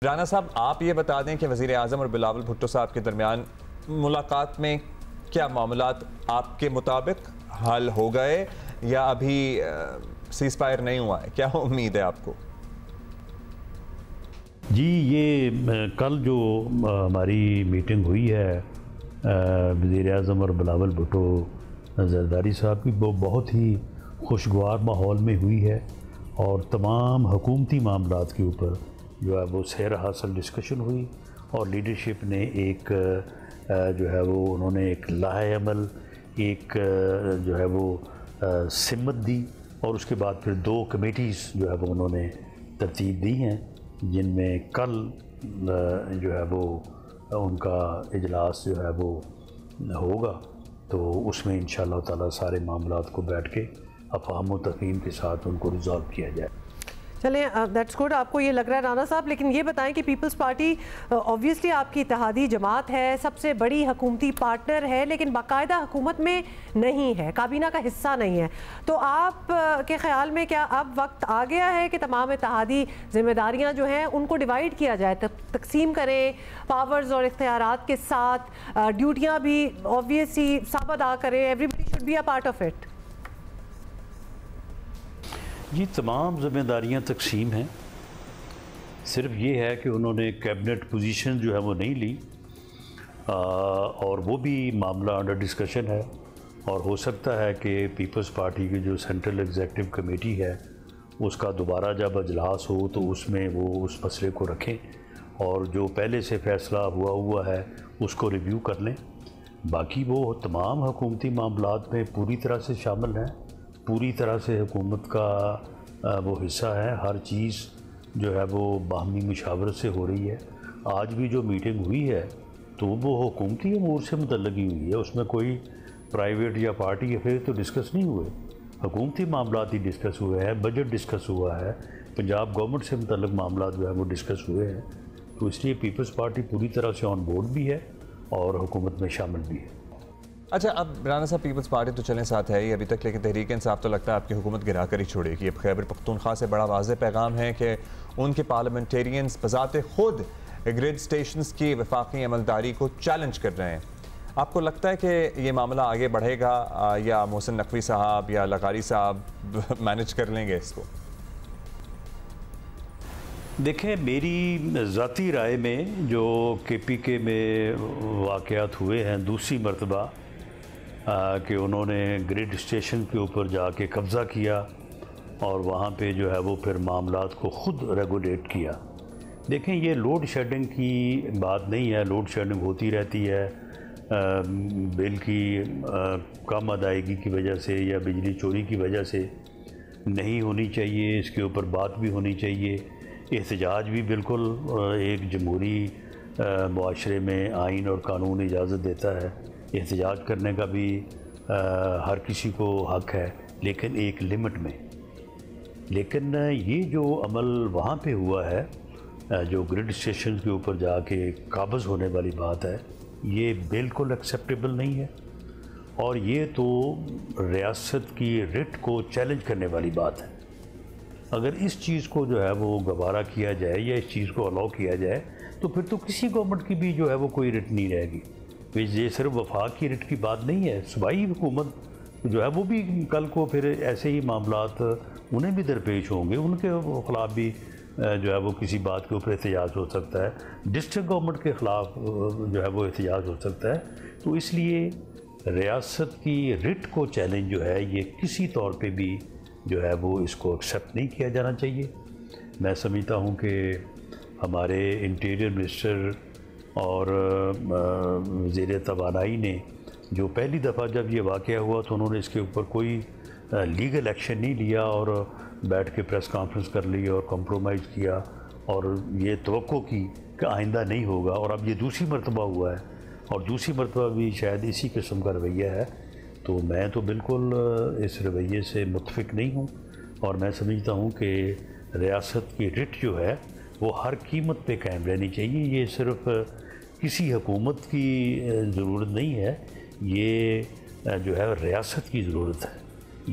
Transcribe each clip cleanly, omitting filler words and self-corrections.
राना साहब, आप ये बता दें कि वज़ीर आज़म और बिलावल भुट्टो साहब के दरमियान मुलाकात में क्या मामलात आपके मुताबिक हल हो गए या अभी सीज़ फायर नहीं हुआ है? क्या उम्मीद है आपको? जी, ये कल जो हमारी मीटिंग हुई है वज़ीर आज़म और बिलावल भुट्टो ज़रदारी साहब की, वो बहुत ही खुशगवार माहौल में हुई है और तमाम हुकूमती मामलात के ऊपर जो है वो सैर हासिल डिस्कशन हुई और लीडरशिप ने एक जो है वो उन्होंने एक लाहेअमल एक जो है वो सिमत दी और उसके बाद फिर 2 कमेटीज़ जो है वो उन्होंने तरतीब दी हैं, जिनमें कल जो है वो उनका इजलास जो है वो होगा। तो उसमें इंशाअल्लाह ताला सारे मामलात को बैठ के अफ़हाम व तफ़हीम के साथ उनको रिज़ॉल्व किया जाए। चलें, दैट्स गुड। आपको ये लग रहा है राना साहब, लेकिन ये बताएं कि पीपल्स पार्टी ऑब्वियसली आपकी इत्तेहादी जमात है, सबसे बड़ी हुकूमती पार्टनर है, लेकिन बाकायदा हुकूमत में नहीं है, काबीना का हिस्सा नहीं है। तो आप के ख्याल में क्या अब वक्त आ गया है कि तमाम इत्तेहादी जिम्मेदारियां जो हैं उनको डिवाइड किया जाए, तकसीम करें पावर्स और इख्तियारात के साथ, ड्यूटियाँ भी ऑब्वियसली सब अदा करें, everybody should be a part of it? जी, तमाम ज़िम्मेदारियाँ तकसीम हैं, सिर्फ ये है कि उन्होंने कैबिनेट पोजीशन जो है वो नहीं ली और वो भी मामला अंडर डिस्कशन है और हो सकता है कि पीपल्स पार्टी की जो सेंट्रल एग्जीक्यूटिव कमेटी है उसका दोबारा जब अजलास हो तो उसमें वो उस मसले को रखें और जो पहले से फ़ैसला हुआ है उसको रिव्यू कर लें। बाकी वो तमाम हुकूमती मामलात में पूरी तरह से शामिल हैं, पूरी तरह से हुकूमत का वो हिस्सा है। हर चीज़ जो है वो बाहमी मुशावरत से हो रही है। आज भी जो मीटिंग हुई है तो वो हुकूमती अमूर से मुतल्लिक़ ही हुई है, उसमें कोई प्राइवेट या पार्टी अफेयर तो डिस्कस नहीं हुए, हुकूमती मामलात ही डिस्कस हुए हैं, बजट डिस्कस हुआ है, पंजाब गवर्नमेंट से मुतल्लिक़ मामलात जो है वो डिस्कस हुए हैं। तो इसलिए पीपल्स पार्टी पूरी तरह से ऑन बोर्ड भी है और हुकूमत में शामिल भी है। अच्छा, अब राना साहब, पीपल्स पार्टी तो चलें साथ है ही अभी तक, लेकिन तहरीक इंसाफ तो लगता है आपकी हुकूमत गिरा कर ही छोड़ेगी। अब खैबर पख्तूनख्वा से बड़ा वाज़ेह पैगाम है कि उनके पार्लियामेंटेरियंस बज़ाते खुद ग्रिड स्टेशंस की वफाकी अमलदारी को चैलेंज कर रहे हैं। आपको लगता है कि ये मामला आगे बढ़ेगा या मोहसिन नकवी साहब या लगारी साहब मैनेज कर लेंगे इसको? देखें, मेरी ज़ाती राय में जो KPK में वाक़यात हुए हैं दूसरी मरतबा कि उन्होंने ग्रिड स्टेशन के ऊपर जाके कब्ज़ा किया और वहाँ पे जो है वो फिर मामलात को ख़ुद रेगुलेट किया। देखें, ये लोड शेडिंग की बात नहीं है, लोड शेडिंग होती रहती है बिल की कम अदायगी की वजह से या बिजली चोरी की वजह से नहीं होनी चाहिए, इसके ऊपर बात भी होनी चाहिए। एहतजाज भी बिल्कुल एक जमहूरी मुआशरे में आइन और कानून इजाज़त देता है, एहतजाज करने का भी हर किसी को हक़ है, लेकिन एक लिमिट में। लेकिन ये जो अमल वहाँ पे हुआ है, जो ग्रिड स्टेशन के ऊपर जाके काबज़ होने वाली बात है, ये बिल्कुल एक्सेप्टेबल नहीं है और ये तो रियासत की रिट को चैलेंज करने वाली बात है। अगर इस चीज़ को जो है वो गवारा किया जाए या इस चीज़ को अलाउ किया जाए तो फिर तो किसी गवर्नमेंट की भी जो है वो कोई रिट नहीं रहेगी। ये सिर्फ वफाक की रिट की बात नहीं है, सूबाई हुकूमत जो है वो भी कल को फिर ऐसे ही मामलात उन्हें भी दरपेश होंगे, उनके ख़िलाफ़ भी जो है वो किसी बात के ऊपर एहतजाज हो सकता है, डिस्ट्रिक्ट गवर्नमेंट के ख़िलाफ़ जो है वो एहतजाज हो सकता है। तो इसलिए रियासत की रिट को चैलेंज जो है ये किसी तौर पे भी जो है वो इसको एक्सेप्ट नहीं किया जाना चाहिए। मैं समझता हूँ कि हमारे इंटीरियर मिनिस्टर और वज़ीर तवानाई ने जो पहली दफ़ा जब ये वाक़या हुआ तो उन्होंने इसके ऊपर कोई लीगल एक्शन नहीं लिया और बैठ के प्रेस कॉन्फ्रेंस कर ली और कॉम्प्रोमाइज़ किया और ये तवक्को की कि आइंदा नहीं होगा, और अब ये दूसरी मरतबा हुआ है और दूसरी मरतबा भी शायद इसी किस्म का रवैया है। तो मैं तो बिल्कुल इस रवैये से मुत्तफ़िक नहीं हूँ और मैं समझता हूँ कि रियासत की रिट जो है वो हर कीमत पे कायम रहनी चाहिए। ये सिर्फ किसी हुकूमत की ज़रूरत नहीं है, ये जो है रियासत की ज़रूरत है,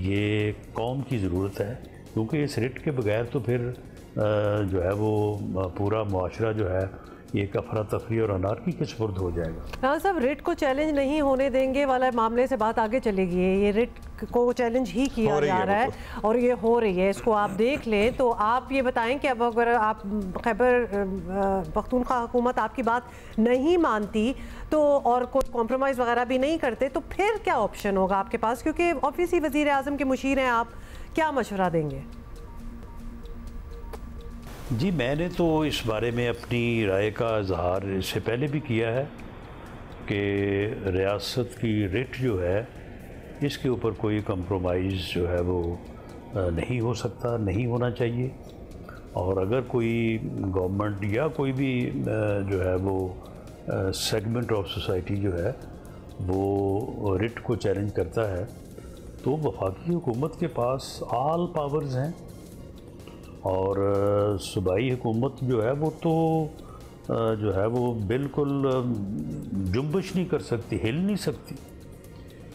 ये कौम की ज़रूरत है, क्योंकि इस रिट के बगैर तो फिर जो है वो पूरा मुआशरा जो है एक अफरा तफरी और अनारकी के सुपुर्द हो जाएगा। राना साहब, रिट को चैलेंज नहीं होने देंगे वाला मामले से बात आगे चलेगी। ये रिट को चैलेंज ही किया जा रहा है और ये हो रही है, इसको आप देख लें। तो आप ये बताएं कि अब अगर आप खैबर पख्तूनख्वा हुकूमत आपकी बात नहीं मानती तो और कोई कॉम्प्रोमाइज़ वगैरह भी नहीं करते तो फिर क्या ऑप्शन होगा आपके पास? क्योंकि ऑब्वियसली वज़ीर आज़म के मुशीर हैं आप, क्या मशवरा देंगे? जी, मैंने तो इस बारे में अपनी राय का इजहार इससे पहले भी किया है कि रियासत की रिट जो है इसके ऊपर कोई कंप्रोमाइज़ जो है वो नहीं हो सकता, नहीं होना चाहिए। और अगर कोई गवर्नमेंट या कोई भी जो है वो सेगमेंट ऑफ सोसाइटी जो है वो रिट को चैलेंज करता है तो वफाकी हुकूमत के पास ऑल पावर्स हैं और सूबाई हुकूमत जो है वो तो जो है वो बिल्कुल जुम्बश नहीं कर सकती, हिल नहीं सकती।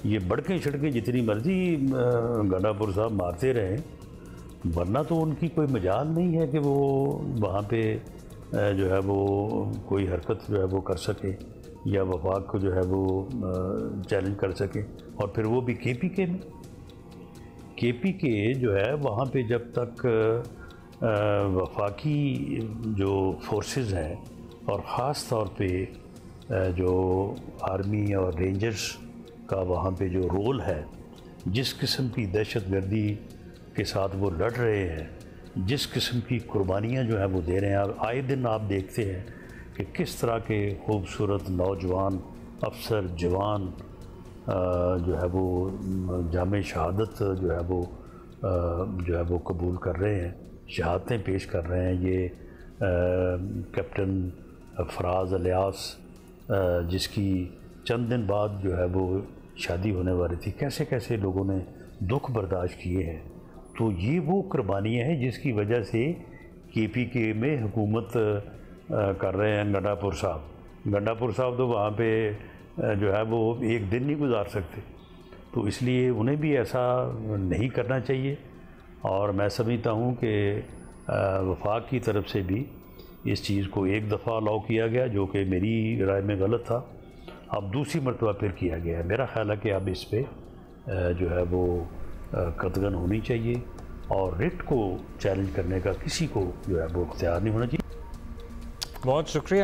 ये बड़के छड़के जितनी मर्जी गंडापुर साहब मारते रहें, वरना तो उनकी कोई मजाल नहीं है कि वो वहाँ पे जो है वो कोई हरकत जो है वो कर सके या वफाक को जो है वो चैलेंज कर सके। और फिर वो भी KPK में, KPK जो है वहाँ पे जब तक वफाकी जो फोर्सेस हैं और ख़ास तौर पे जो आर्मी और रेंजर्स का वहाँ पे जो रोल है, जिस किस्म की दहशतगर्दी के साथ वो लड़ रहे हैं, जिस किस्म की कुर्बानियाँ जो है वो दे रहे हैं, आए दिन आप देखते हैं कि किस तरह के खूबसूरत नौजवान अफसर जवान जो है वो जामे शहादत जो है वो कबूल कर रहे हैं, शहादतें पेश कर रहे हैं। ये कैप्टन फराज अलियास जिसकी चंद दिन बाद जो है वो शादी होने वाली थी, कैसे कैसे लोगों ने दुख बर्दाश्त किए हैं। तो ये वो कुर्बानियाँ हैं जिसकी वजह से KPK में हुकूमत कर रहे हैं गंडापुर साहब तो वहाँ पे जो है वो एक दिन नहीं गुजार सकते। तो इसलिए उन्हें भी ऐसा नहीं करना चाहिए। और मैं समझता हूँ कि वफाक की तरफ से भी इस चीज़ को एक दफ़ा अलाउ किया गया, जो कि मेरी राय में गलत था। अब दूसरी मरतबा फिर किया गया है। मेरा ख्याल है कि अब इस पे जो है वो कतगन होनी चाहिए और रिट को चैलेंज करने का किसी को जो है वो इख्तियार नहीं होना चाहिए। बहुत शुक्रिया।